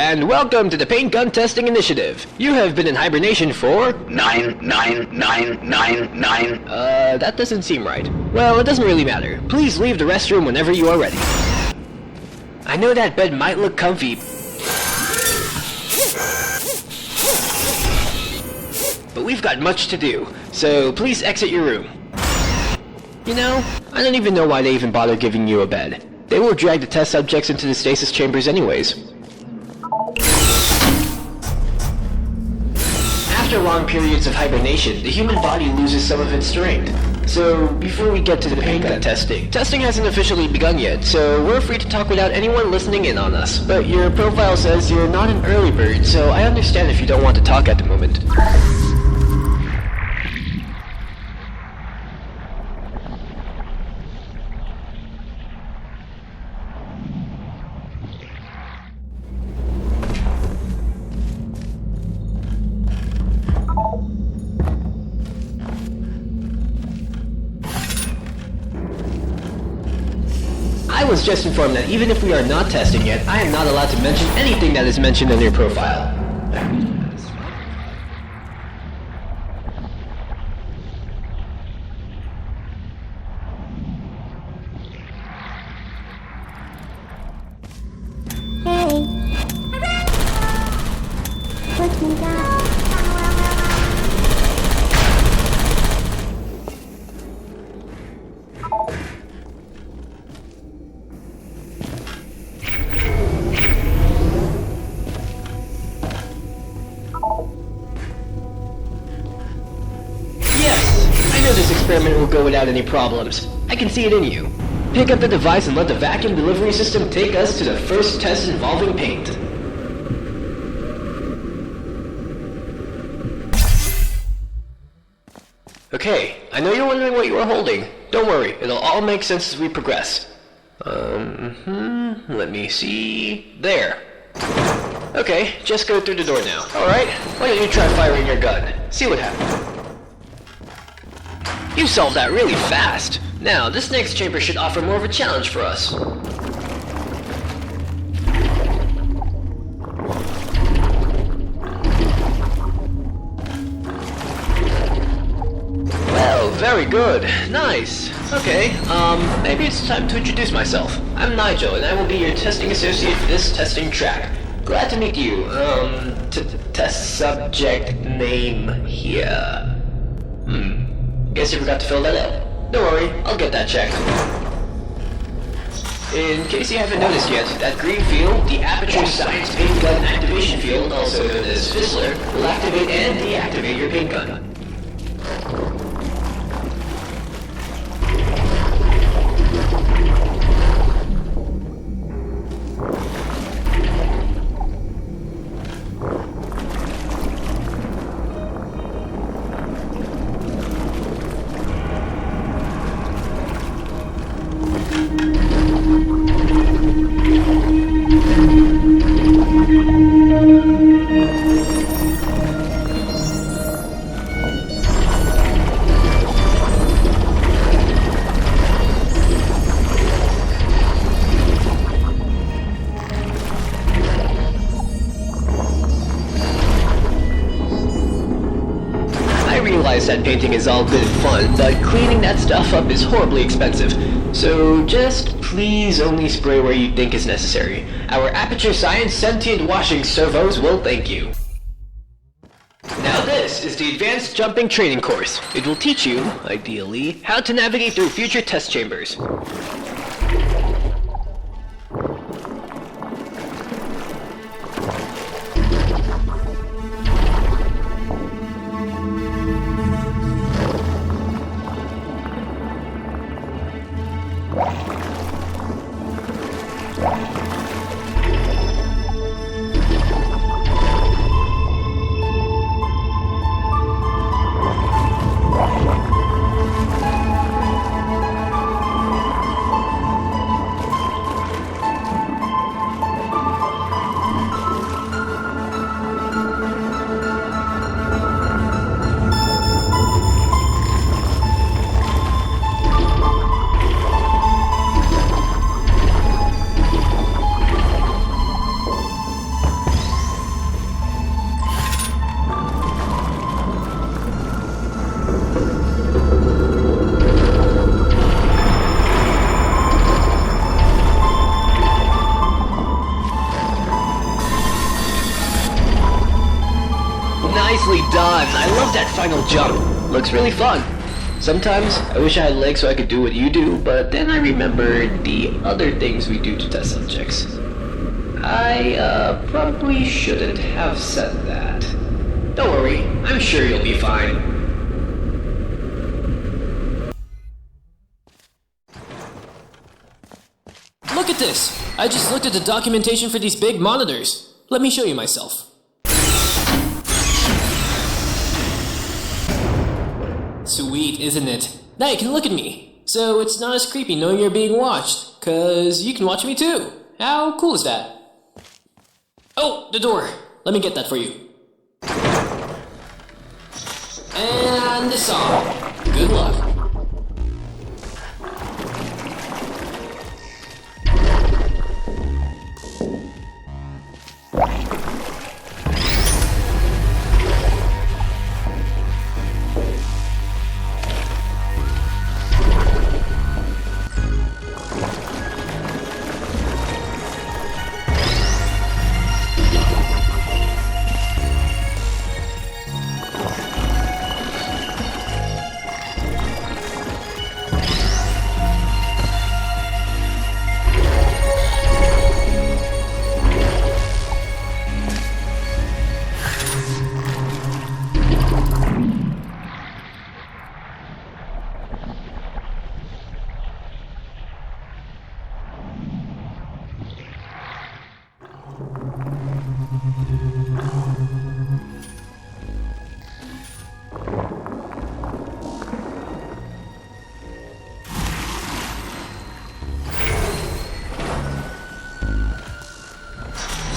and welcome to the Paint Gun Testing Initiative. You have been in hibernation for... 99999. That doesn't seem right. Well, it doesn't really matter. Please leave the restroom whenever you are ready. I know that bed might look comfy, but we've got much to do, so please exit your room. You know, I don't even know why they even bother giving you a bed. They will drag the test subjects into the stasis chambers anyways. After long periods of hibernation, the human body loses some of its strength. So, before we get to the paint gun testing hasn't officially begun yet, so we're free to talk without anyone listening in on us. But your profile says you're not an early bird, so I understand if you don't want to talk at the moment. I was just informed that even if we are not testing yet, I am not allowed to mention anything that is mentioned in your profile. This experiment will go without any problems. I can see it in you. Pick up the device and let the vacuum delivery system take us to the first test involving paint. Okay, I know you're wondering what you are holding. Don't worry, it'll all make sense as we progress. Let me see... There. Okay, just go through the door now. Alright, why don't you try firing your gun? See what happens. You solved that really fast. Now, this next chamber should offer more of a challenge for us. Well, very good. Nice. Okay, maybe it's time to introduce myself. I'm Nigel, and I will be your testing associate for this testing track. Glad to meet you. Test subject name here. Guess you forgot to fill that out. Don't worry, I'll get that checked. In case you haven't noticed yet, that green field, the Aperture Science Paint Gun Activation Field, also known as Fizzler, will activate and deactivate your paint gun. That painting is all good and fun, but cleaning that stuff up is horribly expensive. So just please only spray where you think is necessary. Our Aperture Science sentient washing servos will thank you. Now this is the Advanced Jumping Training Course. It will teach you, ideally, how to navigate through future test chambers. man, I love that final jump. Looks really fun. Sometimes I wish I had legs so I could do what you do, but then I remembered the other things we do to test subjects. I probably shouldn't have said that. Don't worry, I'm sure you'll be fine. Look at this! I just looked at the documentation for these big monitors. Let me show you myself. Sweet, isn't it? Now you can look at me. So it's not as creepy knowing you're being watched, 'cause you can watch me too. How cool is that? Oh, the door. Let me get that for you. And the song. Good luck.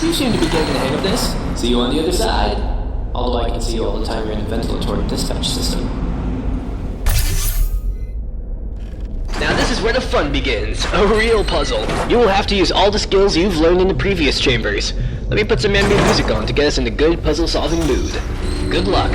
You seem to be getting the hang of this. See you on the other side. Although I can see you all the time you're in the ventilatory dispatch system. Now this is where the fun begins. A real puzzle. You will have to use all the skills you've learned in the previous chambers. Let me put some ambient music on to get us in a good puzzle-solving mood. Good luck.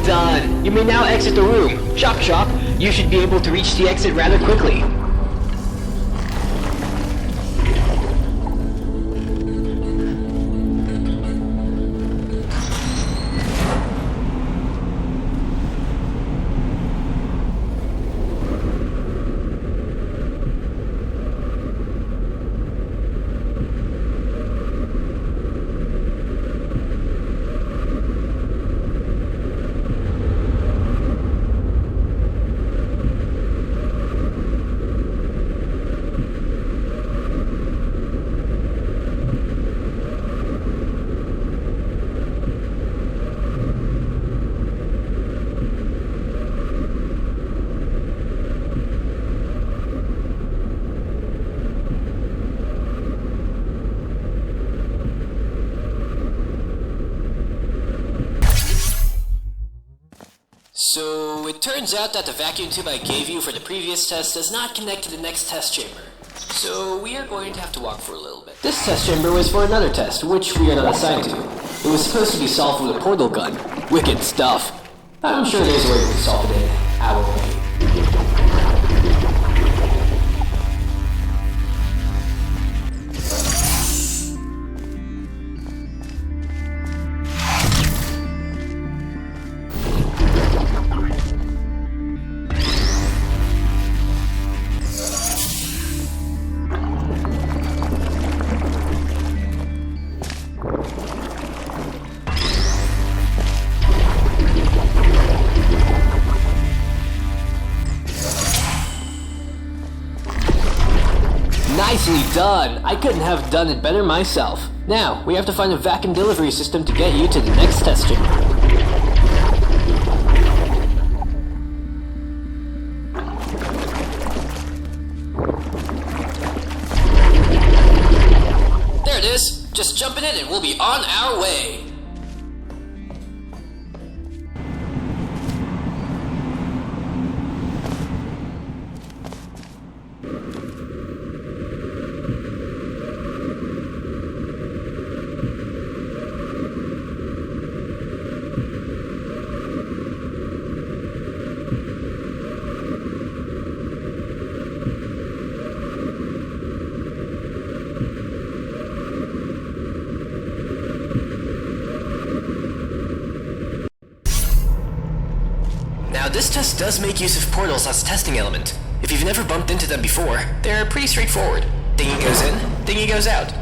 Done. You may now exit the room. Chop chop. You should be able to reach the exit rather quickly. So, it turns out that the vacuum tube I gave you for the previous test does not connect to the next test chamber. So, we are going to have to walk for a little bit. This test chamber was for another test, which we are not assigned to. It was supposed to be solved with a portal gun. Wicked stuff. I'm sure there's a way to solve it our way. Nicely done! I couldn't have done it better myself. Now, we have to find a vacuum delivery system to get you to the next test chamber. There it is! Just jump in it and we'll be on our way! Now this test does make use of portals as a testing element. If you've never bumped into them before, they're pretty straightforward. Thingy goes in, thingy goes out.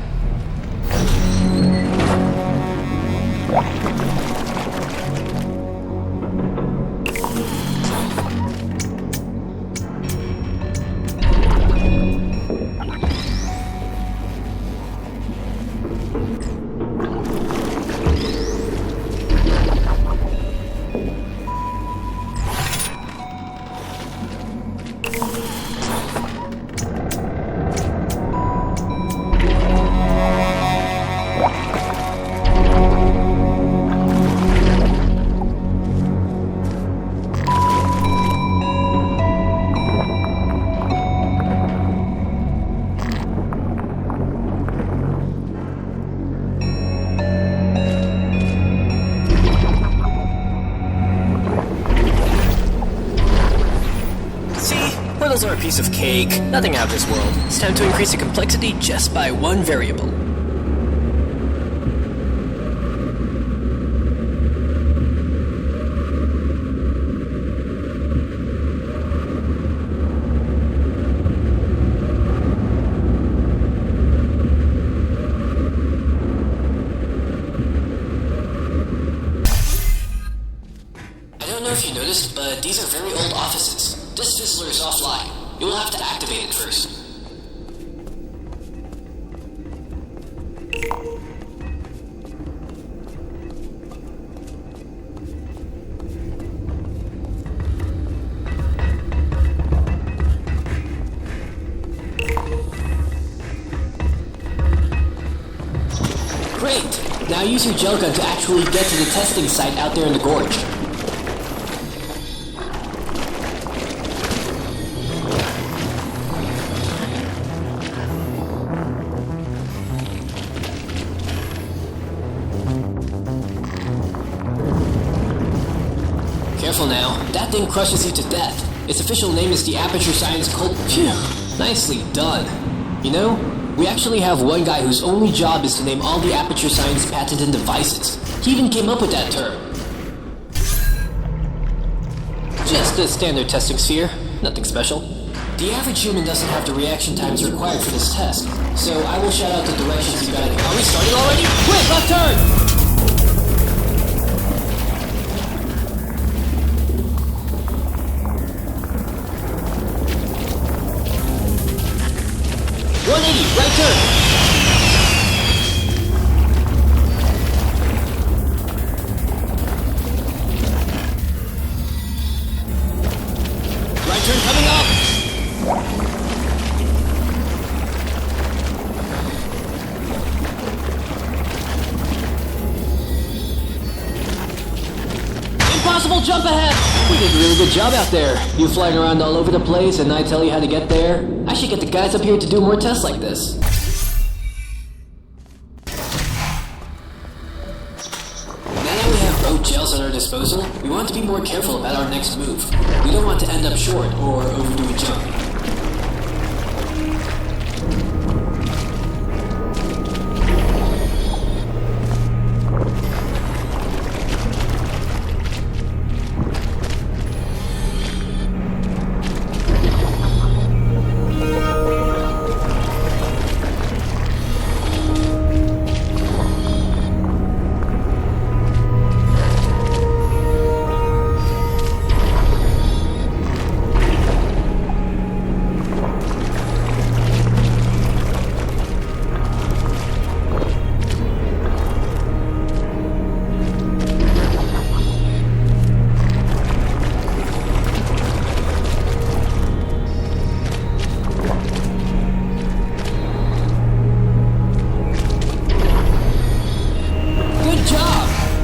Portals are a piece of cake, nothing out of this world. It's time to increase the complexity just by one variable. I don't know if you noticed, but these are very old offices. This fizzler is offline. You will have to activate it first. Great! Now use your gel gun to actually get to the testing site out there in the gorge. Careful now, that thing crushes you to death. Its official name is the Aperture Science Cult. Phew, nicely done. You know, we actually have one guy whose only job is to name all the Aperture Science patented devices. He even came up with that term. Just a standard testing sphere, nothing special. The average human doesn't have the reaction times required for this test, so I will shout out the directions you gotta go. Are we starting already? Quick, left turn! 180, right turn! Right turn coming up! Impossible jump ahead! We did a really good job out there. You flying around all over the place and I tell you how to get there? I should get the guys up here to do more tests like this. Now that we have road jails at our disposal, we want to be more careful about our next move. We don't want to end up short or overdo a jump.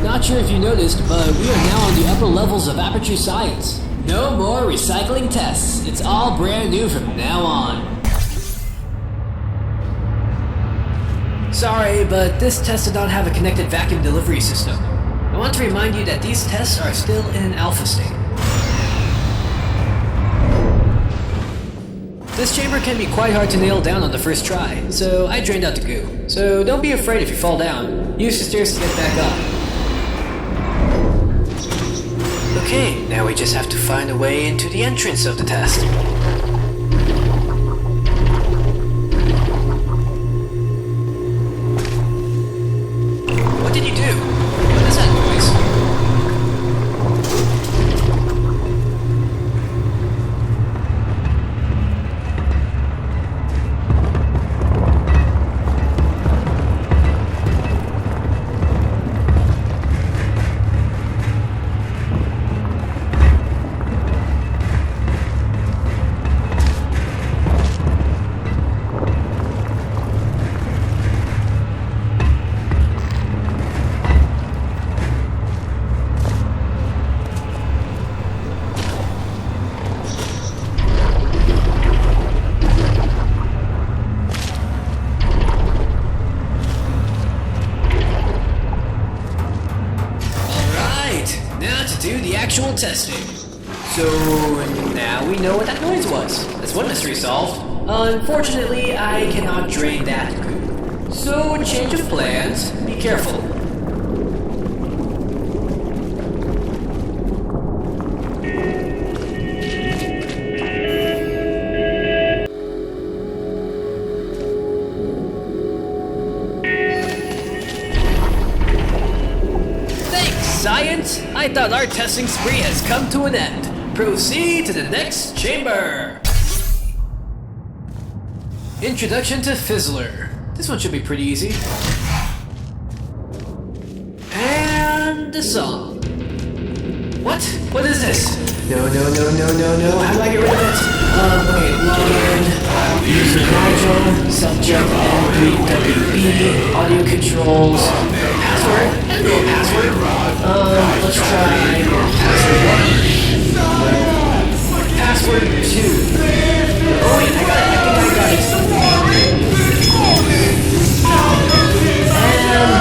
Not sure if you noticed, but we are now on the upper levels of Aperture Science. No more recycling tests. It's all brand new from now on. Sorry, but this test did not have a connected vacuum delivery system. I want to remind you that these tests are still in an alpha state. This chamber can be quite hard to nail down on the first try, so I drained out the goo. So don't be afraid if you fall down. Use the stairs to get back up. Okay, now we just have to find a way into the entrance of the test. What did you do? What is that noise? Actual testing. So now we know what that noise was. That's one mystery solved. Unfortunately, I cannot drain that goo. So change of plans. Be careful. Science, I thought our testing spree has come to an end. Proceed to the next chamber. Introduction to Fizzler. This one should be pretty easy. And the song. What? What is this? No. How do I get rid of it? Okay, login, user module, subject, WB, audio controls, password. No password. Let's try password 2. Oh wait, I got it. And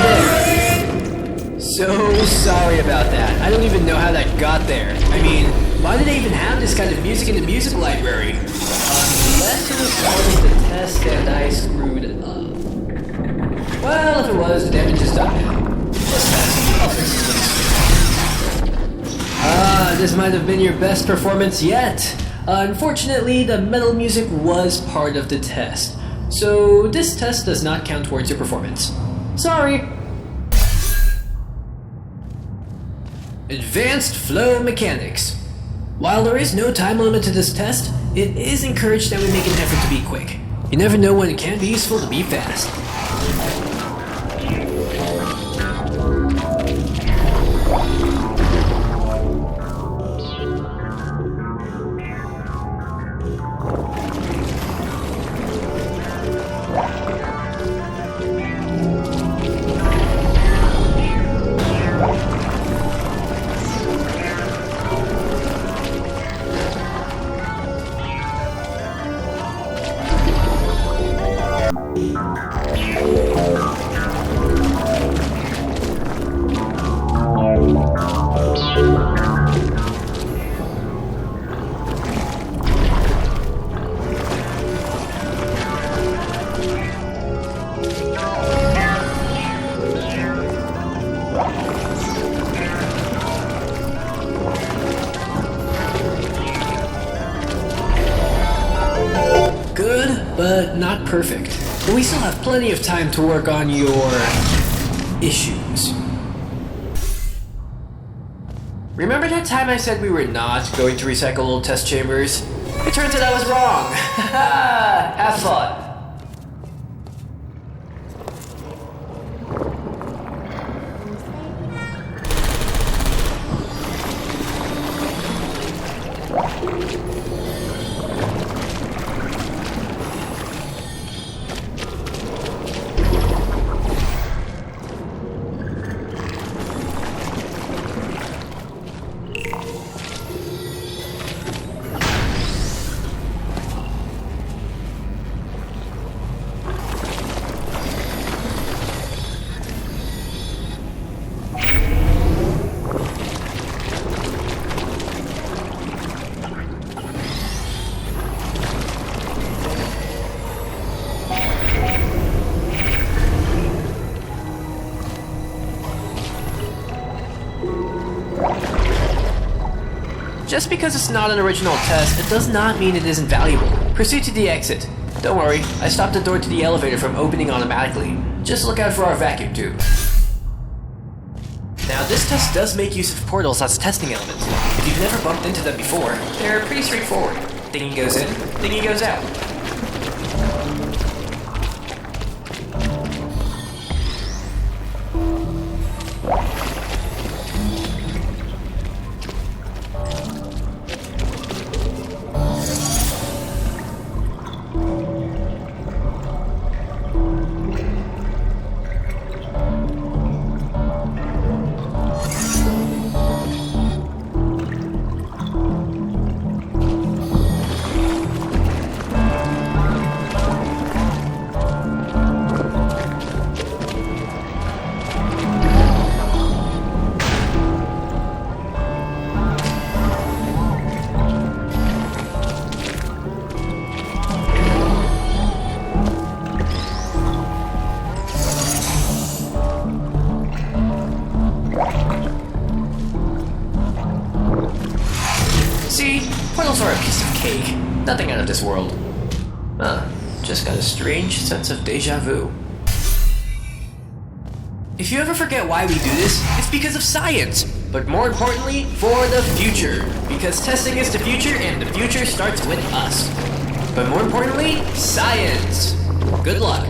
there. So sorry about that. I don't even know how that got there. I mean, why do they even have this kind of music in the music library? Unless it was part of the test and I screwed it up. Well, if it was, the damage is done now. Just test. I'll fix it. This might have been your best performance yet. Unfortunately, the metal music was part of the test. So this test does not count towards your performance. Sorry. Advanced Flow Mechanics. While there is no time limit to this test, it is encouraged that we make an effort to be quick. You never know when it can be useful to be fast. perfect, but we still have plenty of time to work on your issues. Remember that time I said we were not going to recycle old test chambers? It turns out I was wrong. Have fun. Just because it's not an original test, it does not mean it isn't valuable. Proceed to the exit. Don't worry, I stopped the door to the elevator from opening automatically. Just look out for our vacuum tube. Now this test does make use of portals as testing elements. If you've never bumped into them before, they're pretty straightforward. Thingy goes in, thingy goes out. Portals are a piece of cake. Nothing out of this world. Just got a strange sense of deja vu. If you ever forget why we do this, it's because of science. But more importantly, for the future. Because testing is the future, and the future starts with us. But more importantly, science. Good luck.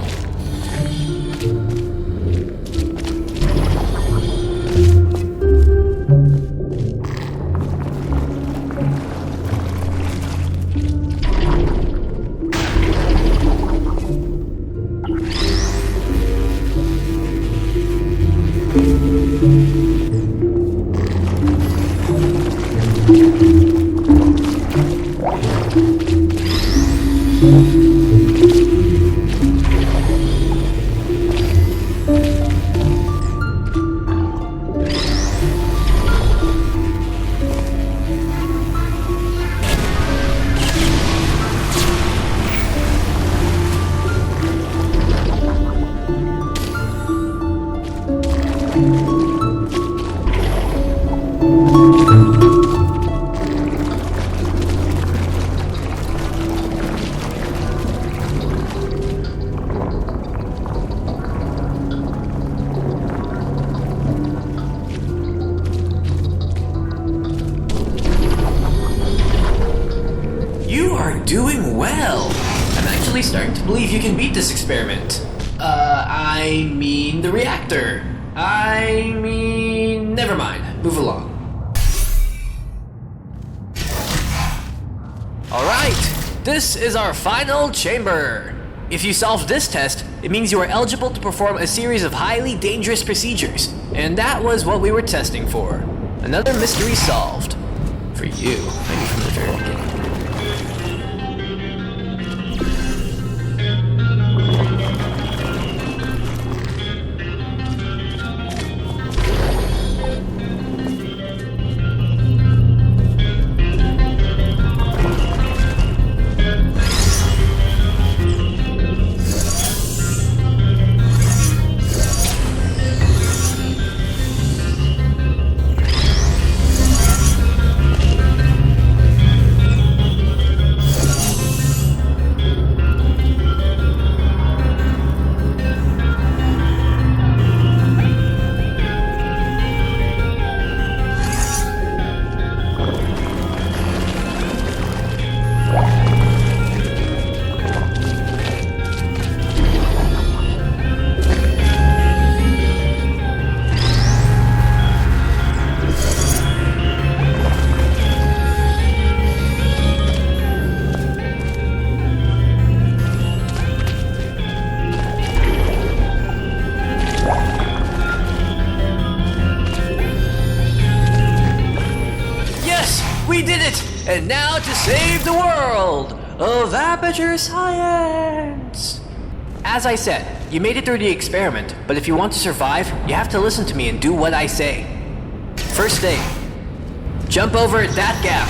Doing well. I'm actually starting to believe you can beat this experiment. I mean the reactor. Never mind. Move along. Alright, this is our final chamber. If you solve this test, it means you are eligible to perform a series of highly dangerous procedures. And that was what we were testing for. Another mystery solved. For you, maybe from the very beginning. And now to save the world of Aperture Science! As I said, you made it through the experiment, but if you want to survive, you have to listen to me and do what I say. First thing, jump over that gap.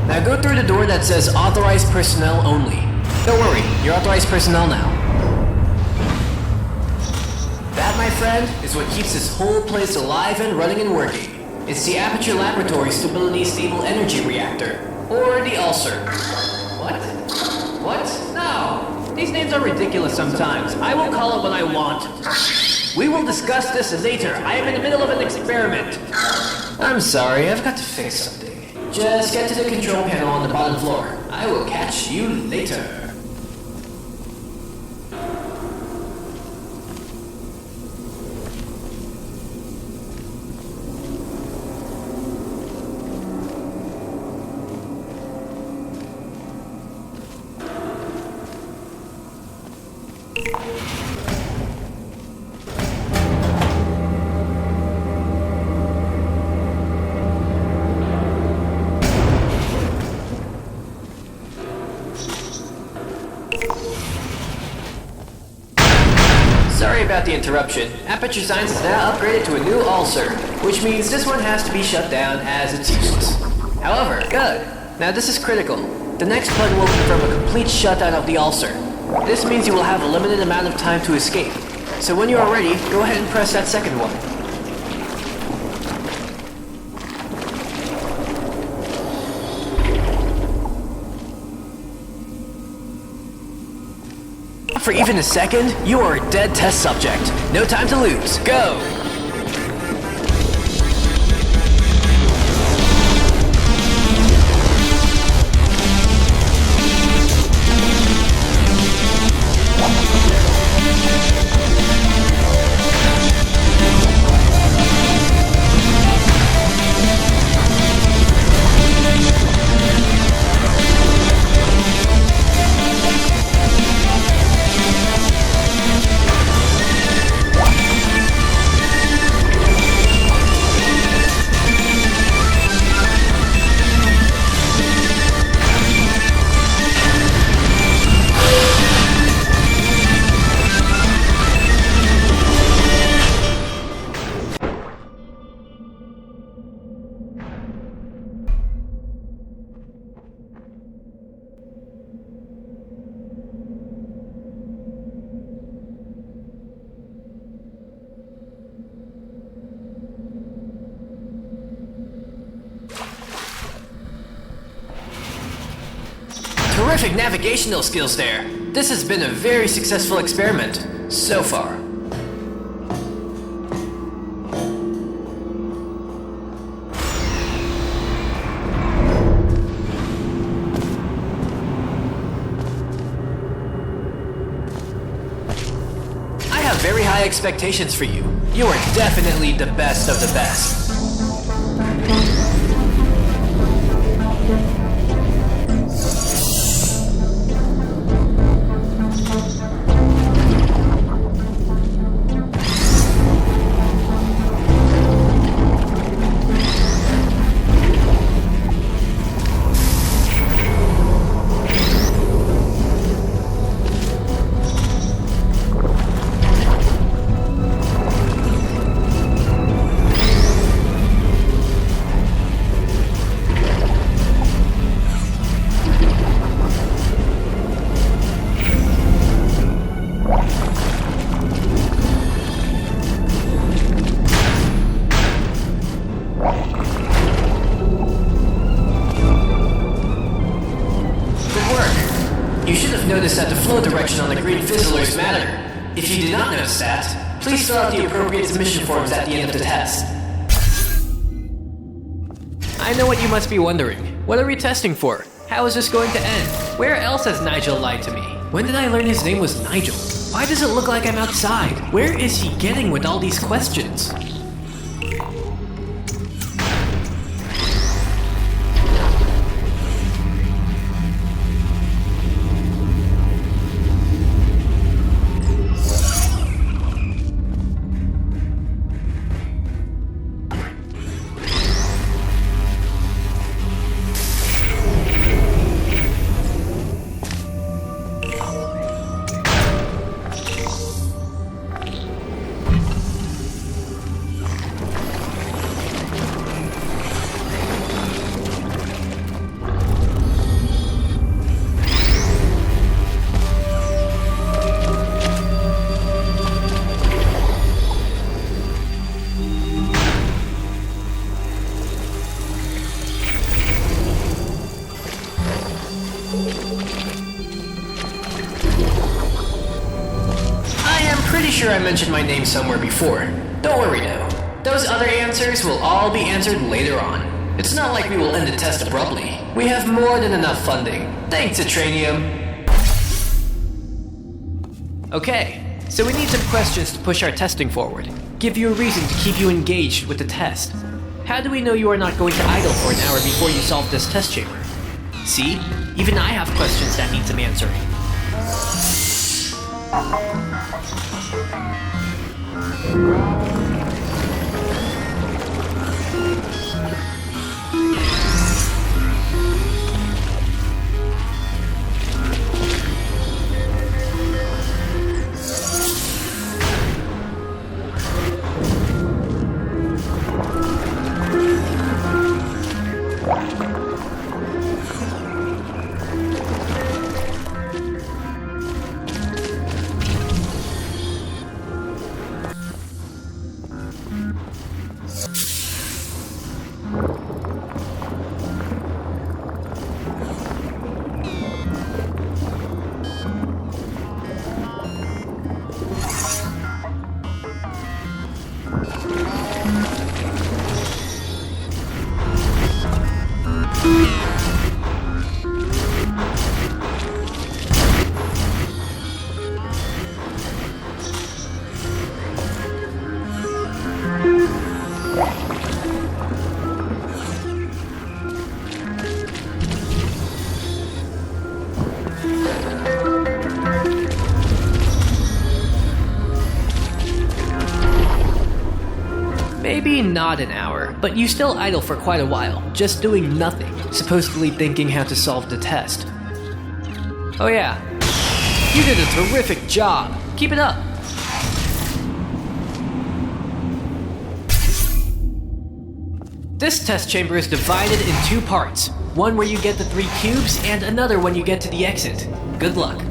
Now go through the door that says authorized personnel only. Don't worry, you're authorized personnel now. That, my friend, is what keeps this whole place alive and running and working. It's the Aperture Laboratory Stability Stable Energy Reactor, or the ULSR. What? What? No! These names are ridiculous sometimes. I will call it what I want. We will discuss this later. I am in the middle of an experiment. I'm sorry, I've got to fix something. Just get to the control panel on the bottom floor. I will catch you later. Sorry about the interruption. Aperture Science is now upgraded to a new ULSR, which means this one has to be shut down as it's useless. However, good. Now this is critical. The next plug will confirm a complete shutdown of the ULSR. This means you will have a limited amount of time to escape. So when you are ready, go ahead and press that second one. For even a second, you are a dead test subject. No time to lose. Go! Terrific navigational skills there. This has been a very successful experiment, so far. I have very high expectations for you. You are definitely the best of the best. Notice that the flow direction on the green fizzlers matter. If you did not notice that, please fill out the appropriate submission forms at the end of the test. I know what you must be wondering. What are we testing for? How is this going to end? Where else has Nigel lied to me? When did I learn his name was Nigel? Why does it look like I'm outside? Where is he getting with all these questions? sure I mentioned my name somewhere before. Don't worry now. Those other answers will all be answered later on. It's not like we will end the test abruptly. We have more than enough funding. Thanks, Atranium. Okay, so we need some questions to push our testing forward. Give you a reason to keep you engaged with the test. How do we know you are not going to idle for an hour before you solve this test chamber? See? Even I have questions that need some answering. Maybe not an hour, but you still idle for quite a while, just doing nothing, supposedly thinking how to solve the test. Oh yeah, you did a terrific job. Keep it up. This test chamber is divided in two parts. One where you get the 3 cubes, and another when you get to the exit. Good luck.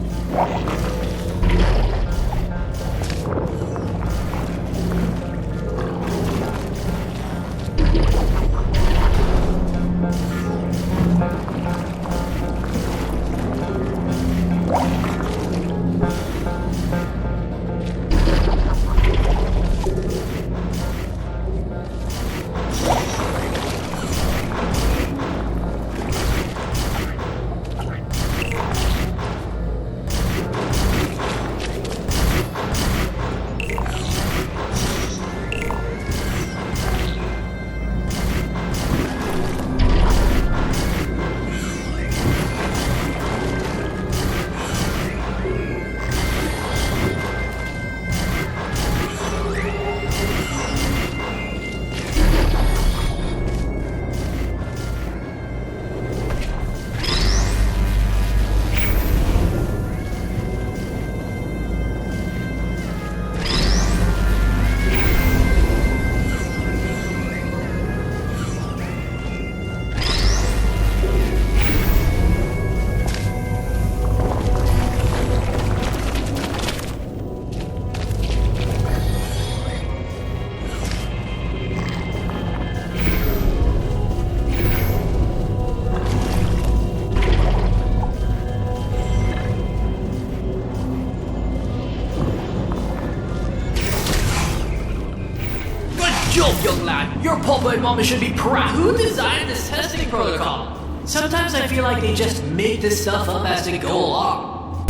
Young lad, your pulpit mama should be proud. Who designed this testing protocol? Sometimes I feel like they just make this stuff up as they go along.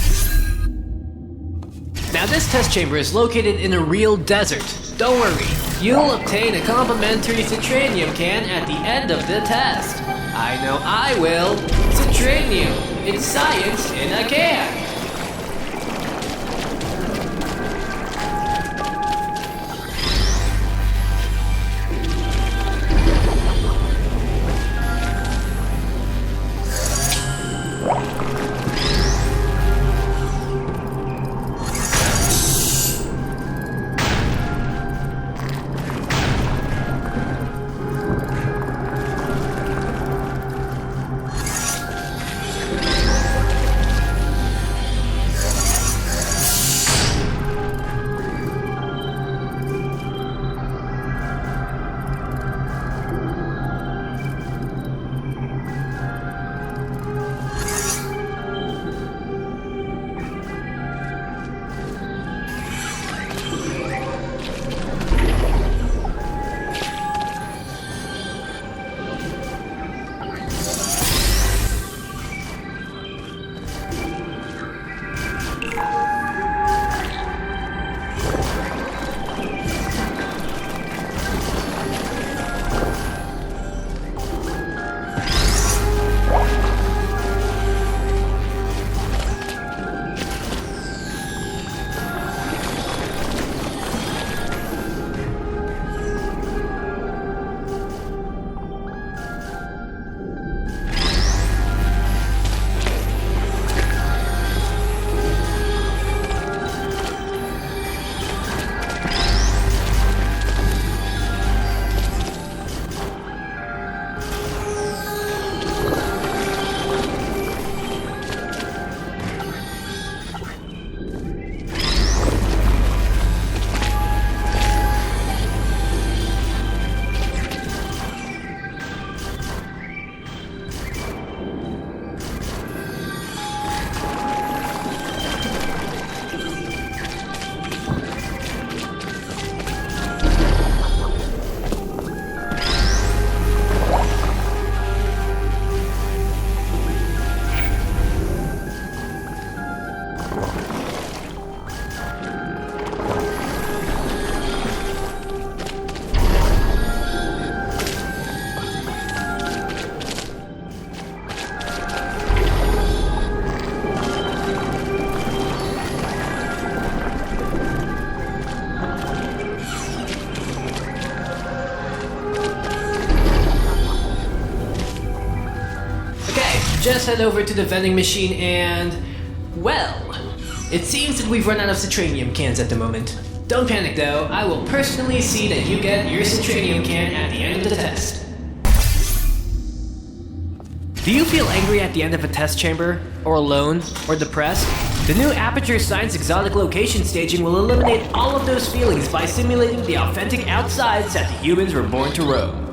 Now this test chamber is located in a real desert. Don't worry, you'll obtain a complimentary citranium can at the end of the test. I know I will. Citranium, it's science in a can. just head over to the vending machine and... well, it seems that we've run out of citranium cans at the moment. Don't panic though, I will personally see that you get your citranium can at the end of the test. Do you feel angry at the end of a test chamber? Or alone? Or depressed? The new Aperture Science Exotic Location staging will eliminate all of those feelings by simulating the authentic outsides that the humans were born to roam.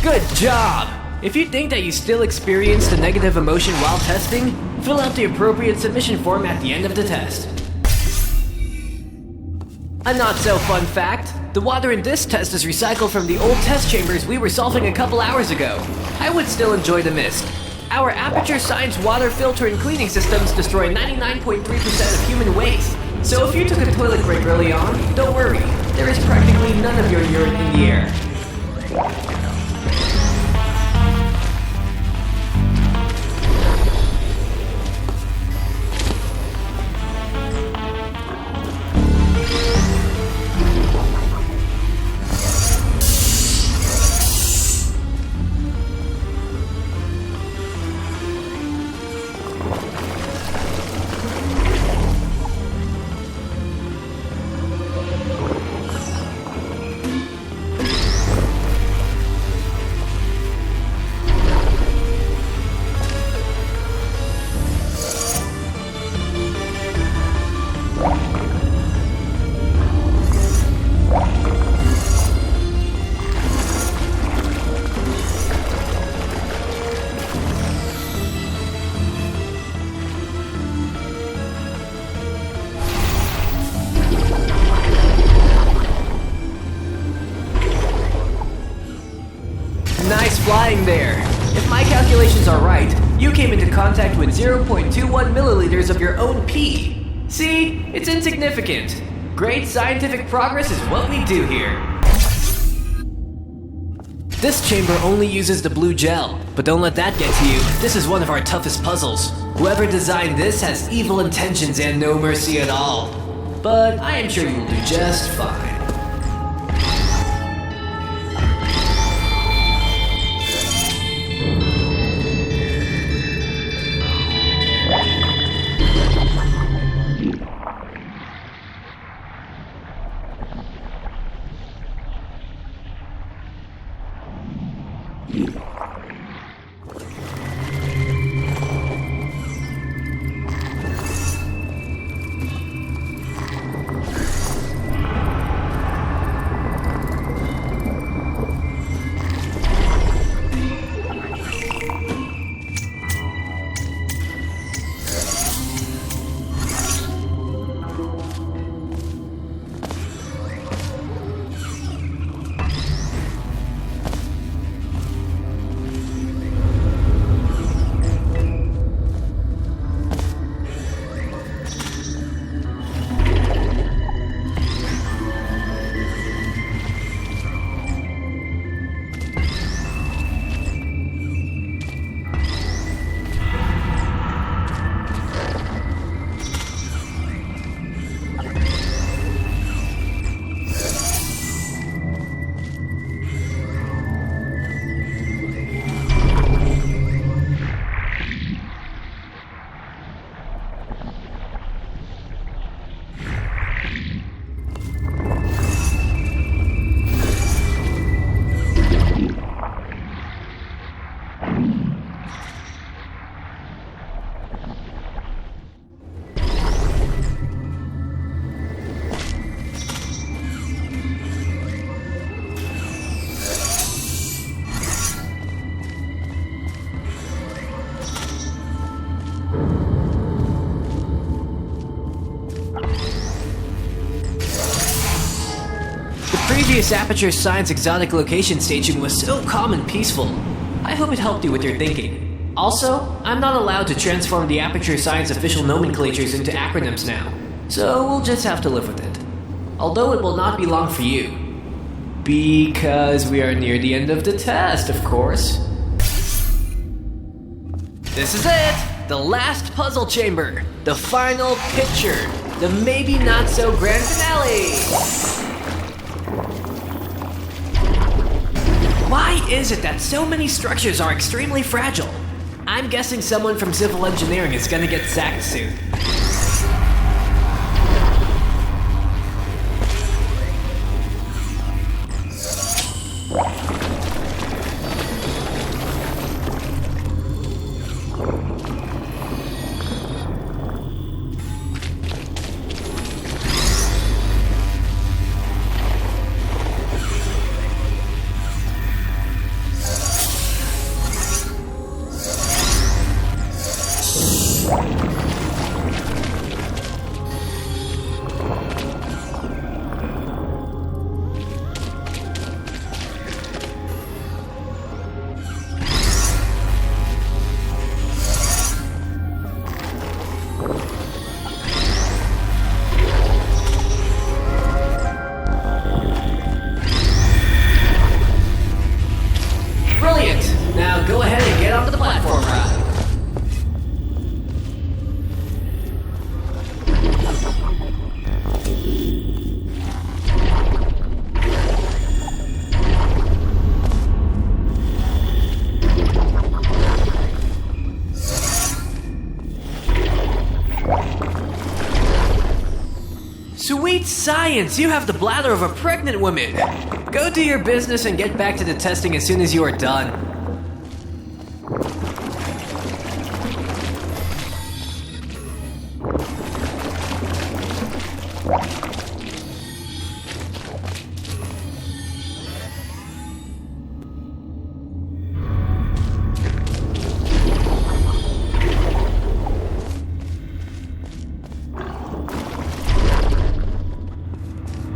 Good job! If you think that you still experienced a negative emotion while testing, fill out the appropriate submission form at the end of the test. A not so fun fact, the water in this test is recycled from the old test chambers we were solving a couple hours ago. I would still enjoy the mist. Our Aperture Science water filter and cleaning systems destroy 99.3% of human waste. So if you took a toilet break early on, don't worry, there is practically none of your urine in the air. Nice flying there. If my calculations are right, you came into contact with 0.21 milliliters of your own pee. See? It's insignificant. Great scientific progress is what we do here. This chamber only uses the blue gel, but don't let that get to you. This is one of our toughest puzzles. Whoever designed this has evil intentions and no mercy at all. But I am sure you will do just fine. The previous Aperture Science exotic location station was so calm and peaceful. I hope it helped you with your thinking. Also, I'm not allowed to transform the Aperture Science official nomenclatures into acronyms now, so we'll just have to live with it. Although it will not be long for you. Because we are near the end of the test, of course. This is it! The last puzzle chamber. The final picture. The maybe not so grand finale. Why is it that so many structures are extremely fragile? I'm guessing someone from civil engineering is gonna get sacked soon. Sweet science! You have the bladder of a pregnant woman! Go do your business and get back to the testing as soon as you are done.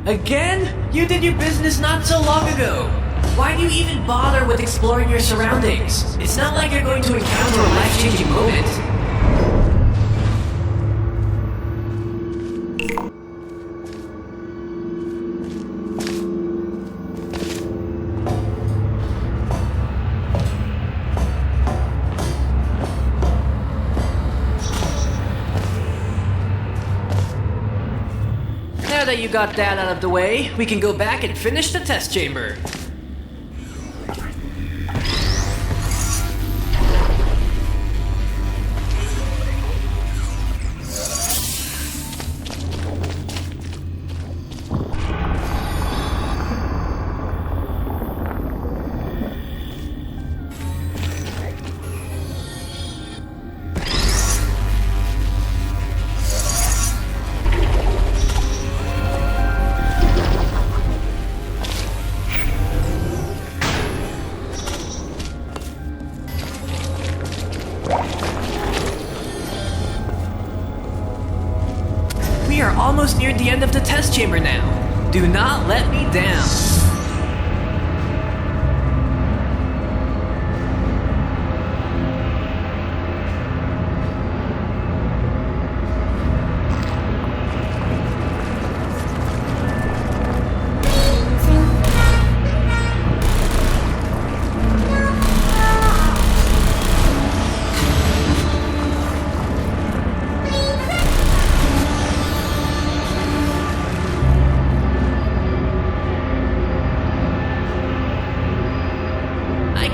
Again? You did your business not so long ago. Why do you even bother with exploring your surroundings? It's not like you're going to encounter a life-changing moment. Now that you got that out of the way, we can go back and finish the test chamber. We are almost near the end of the test chamber now. Do not let me down.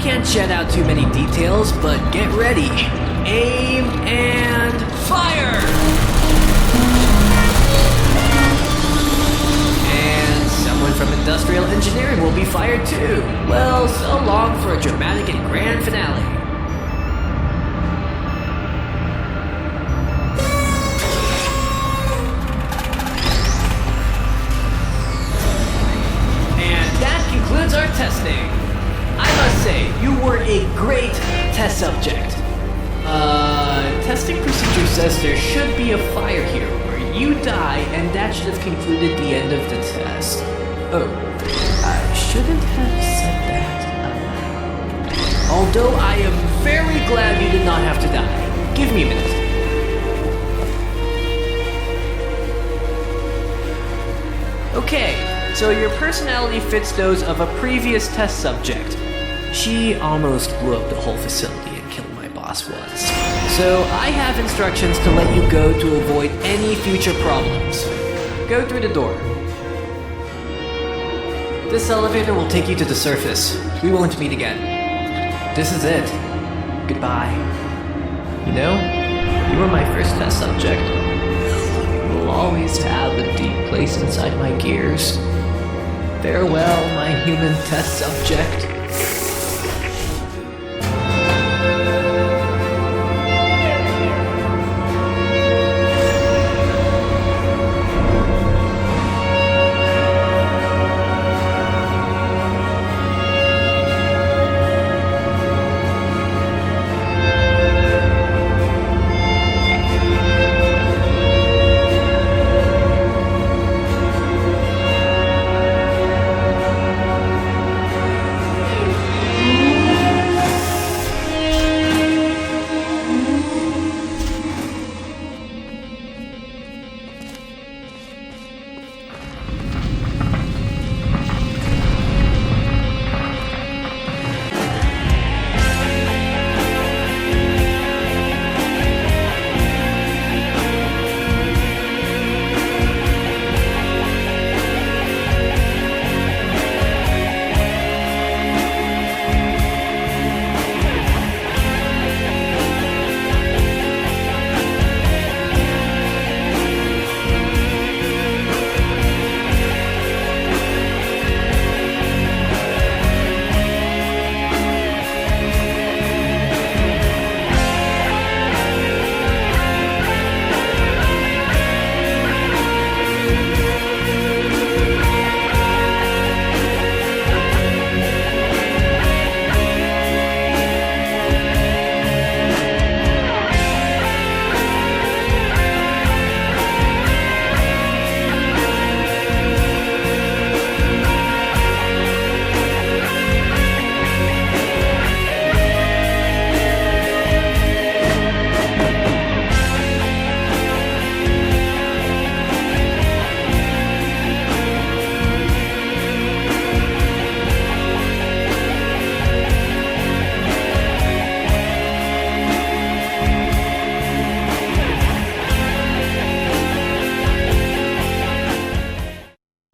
Can't shed out too many details, but get ready. Aim and fire! And someone from industrial engineering will be fired too. Well, so long for a dramatic and grand finale. And that concludes our testing. I must say, you were a great test subject. Testing procedure says there should be a fire here where you die, and that should have concluded the end of the test. Oh, shouldn't have said that aloud. Although I am very glad you did not have to die. Give me a minute. Okay, so your personality fits those of a previous test subject. She almost blew up the whole facility and killed my boss once. So I have instructions to let you go to avoid any future problems. Go through the door. This elevator will take you to the surface. We won't meet again. This is it. Goodbye. You know, you were my first test subject. You will always have a deep place inside my gears. Farewell, my human test subject.